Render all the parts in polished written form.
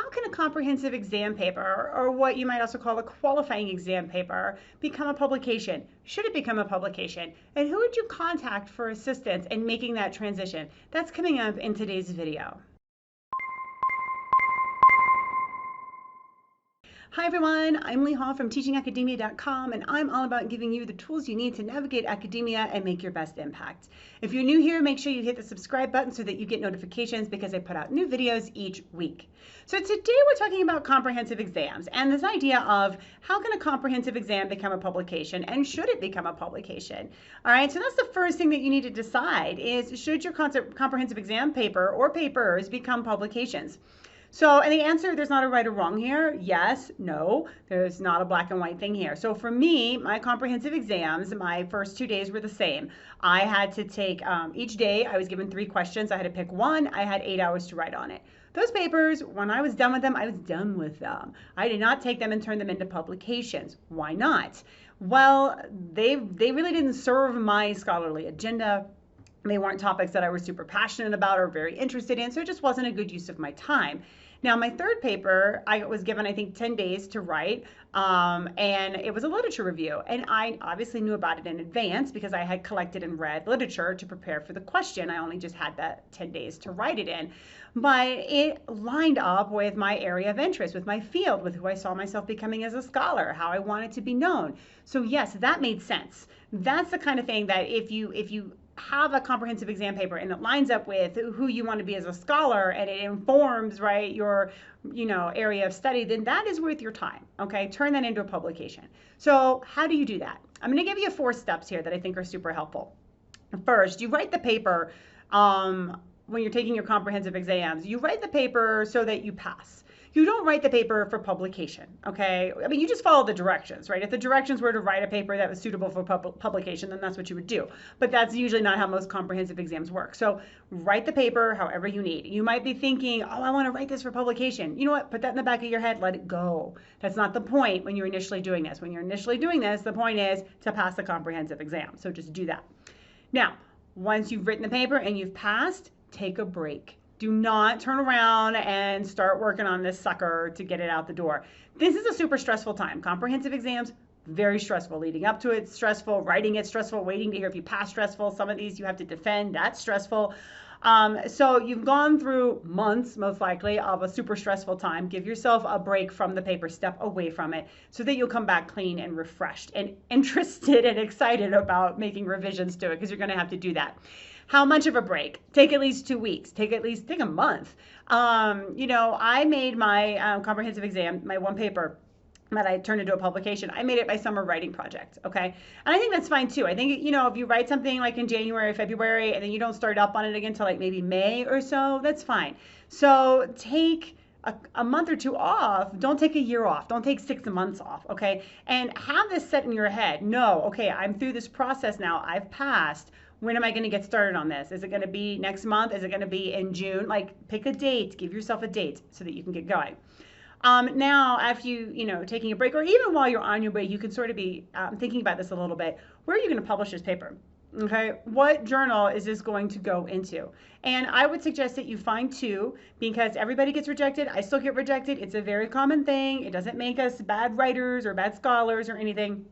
how can a comprehensive exam paper, or what you might also call a qualifying exam paper, become a publication? Should it become a publication? And who would you contact for assistance in making that transition? That's coming up in today's video. Hi everyone, I'm Leigh from teachingacademia.com, and I'm all about giving you the tools you need to navigate academia and make your best impact. If you're new here, make sure you hit the subscribe button so that you get notifications because I put out new videos each week. So today we're talking about comprehensive exams and this idea of how can a comprehensive exam become a publication and should it become a publication? All right, so that's the first thing that you need to decide is should your comprehensive exam paper or papers become publications? So, and the answer, there's not a right or wrong here. Yes, no, there's not a black and white thing here. So for me, my comprehensive exams, my first 2 days were the same. I had to take, each day I was given 3 questions. I had to pick one. I had 8 hours to write on it. Those papers, when I was done with them, I was done with them. I did not take them and turn them into publications. Why not? Well, they really didn't serve my scholarly agenda. They weren't topics that I was super passionate about or very interested in, so it just wasn't a good use of my time. Now, my third paper, I was given, I think, 10 days to write, and it was a literature review. And I obviously knew about it in advance because I had collected and read literature to prepare for the question. I only just had that 10 days to write it in. But it lined up with my area of interest, with my field, with who I saw myself becoming as a scholar, how I wanted to be known. So yes, that made sense. That's the kind of thing that if you have a comprehensive exam paper and it lines up with who you want to be as a scholar and it informs, right, your area of study, then that is worth your time. Okay, turn that into a publication. So how do you do that? I'm going to give you 4 steps here that I think are super helpful. First, you write the paper when you're taking your comprehensive exams. You write the paper so that you pass. You don't write the paper for publication, okay? I mean, you just follow the directions, right? If the directions were to write a paper that was suitable for publication, then that's what you would do. But that's usually not how most comprehensive exams work. So write the paper however you need. You might be thinking, oh, I want to write this for publication. You know what? Put that in the back of your head. Let it go. That's not the point when you're initially doing this. When you're initially doing this, the point is to pass the comprehensive exam. So just do that. Now, once you've written the paper and you've passed, take a break. Do not turn around and start working on this sucker to get it out the door. This is a super stressful time. Comprehensive exams, very stressful. Leading up to it, stressful. Writing it, stressful. Waiting to hear if you pass, stressful. Some of these you have to defend. That's stressful. So you've gone through months, most likely, of a super stressful time. Give yourself a break from the paper. Step away from it so that you'll come back clean and refreshed and interested and excited about making revisions to it because you're going to have to do that. How much of a break? Take at least 2 weeks. Take a month. I made my comprehensive exam, my one paper that I turned into a publication. I made it my summer writing project, okay? And I think that's fine too. I think, if you write something like in January, February, and then you don't start up on it again until like maybe May or so, that's fine. So take a month or 2 off. Don't take a year off. Don't take 6 months off, okay? And have this set in your head. No, okay, I'm through this process now. I've passed. When am I going to get started on this? Is it going to be next month? Is it going to be in June? Like, pick a date. Give yourself a date so that you can get going. Now, after taking a break, or even while you're on your break, you can sort of be thinking about this a little bit. Where are you going to publish this paper? Okay, what journal is this going to go into? And I would suggest that you find 2 because everybody gets rejected. I still get rejected. It's a very common thing. It doesn't make us bad writers or bad scholars or anything.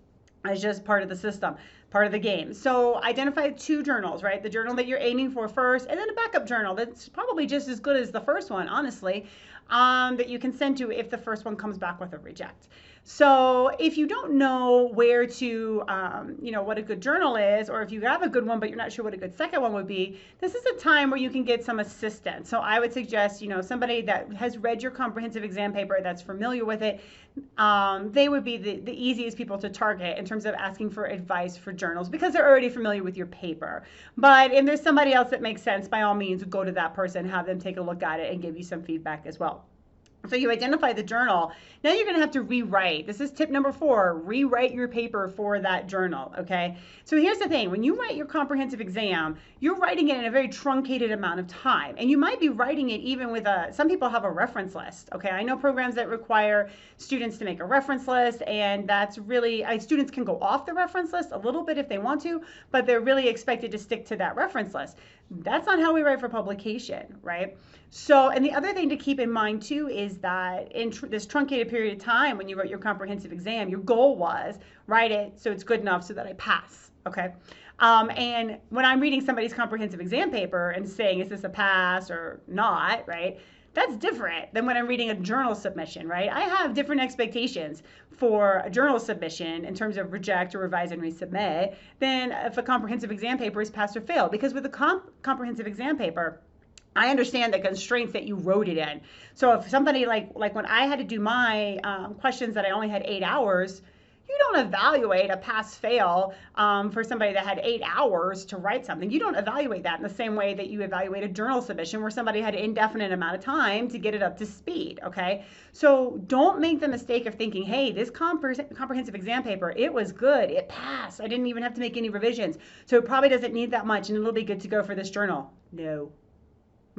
It's just part of the system, part of the game. So identify 2 journals, right? The journal that you're aiming for first, and then a backup journal that's probably just as good as the first one, honestly, that you can send to if the first one comes back with a reject. So if you don't know where to, what a good journal is, or if you have a good one but you're not sure what a good second one would be, this is a time where you can get some assistance. So I would suggest, somebody that has read your comprehensive exam paper, that's familiar with it, they would be the easiest people to target in terms of asking for advice for journals because they're already familiar with your paper. But if there's somebody else that makes sense, by all means, go to that person, have them take a look at it and give you some feedback as well. So you identify the journal. Now you're going to have to rewrite. This is tip number 4. Rewrite your paper for that journal, okay? So here's the thing. When you write your comprehensive exam, you're writing it in a very truncated amount of time. And you might be writing it even with some people have a reference list, okay? I know programs that require students to make a reference list, and that's really, students can go off the reference list a little bit if they want to, but they're really expected to stick to that reference list. That's not how we write for publication, right? So, and the other thing to keep in mind too is that in this truncated period of time when you wrote your comprehensive exam, your goal was write it so it's good enough so that I pass, okay? And when I'm reading somebody's comprehensive exam paper and saying, is this a pass or not, right? That's different than when I'm reading a journal submission, right? I have different expectations for a journal submission in terms of reject or revise and resubmit than if a comprehensive exam paper is pass or fail. Because with a comprehensive exam paper, I understand the constraints that you wrote it in. So if somebody like when I had to do my questions that I only had 8 hours, you don't evaluate a pass fail for somebody that had 8 hours to write something. You don't evaluate that in the same way that you evaluate a journal submission where somebody had an indefinite amount of time to get it up to speed, okay? So don't make the mistake of thinking, hey, this comprehensive exam paper, it was good, it passed. I didn't even have to make any revisions. So it probably doesn't need that much and it'll be good to go for this journal.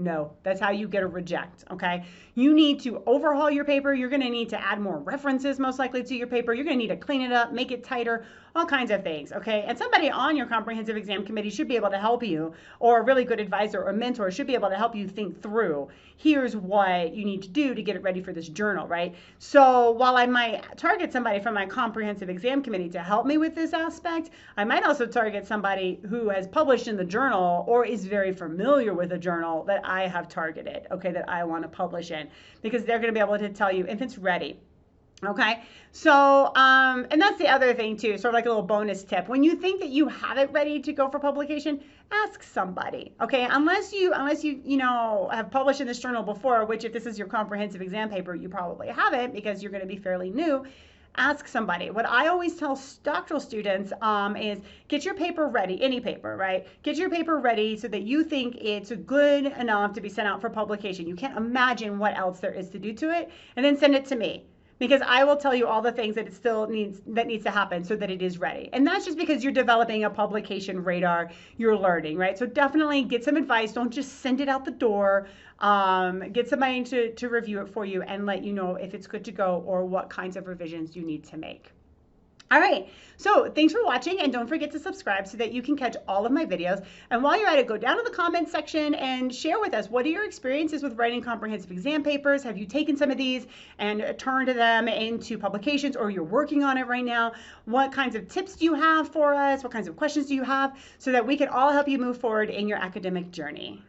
No, that's how you get a reject, okay? You need to overhaul your paper. You're gonna need to add more references most likely to your paper. You're gonna need to clean it up, make it tighter, all kinds of things, okay? And somebody on your comprehensive exam committee should be able to help you, or a really good advisor or mentor should be able to help you think through, here's what you need to do to get it ready for this journal, right? So while I might target somebody from my comprehensive exam committee to help me with this aspect, I might also target somebody who has published in the journal or is very familiar with a journal that I have targeted, okay, that I want to publish in, because they're going to be able to tell you if it's ready. Okay, so and that's the other thing too, sort of like a little bonus tip. When you think that you have it ready to go for publication, ask somebody. Okay, unless you have published in this journal before, which if this is your comprehensive exam paper, you probably haven't because you're going to be fairly new. Ask somebody. What I always tell doctoral students is get your paper ready, any paper, right? Get your paper ready so that you think it's good enough to be sent out for publication. You can't imagine what else there is to do to it, and then send it to me, because I will tell you all the things that it still needs to happen so that it is ready. And that's just because you're developing a publication radar, you're learning, right? So definitely get some advice. Don't just send it out the door. Get somebody to review it for you and let you know if it's good to go or what kinds of revisions you need to make. All right, so thanks for watching, and don't forget to subscribe so that you can catch all of my videos. And while you're at it, go down to the comments section and share with us, what are your experiences with writing comprehensive exam papers? Have you taken some of these and turned them into publications, or you're working on it right now? What kinds of tips do you have for us? What kinds of questions do you have, so that we can all help you move forward in your academic journey?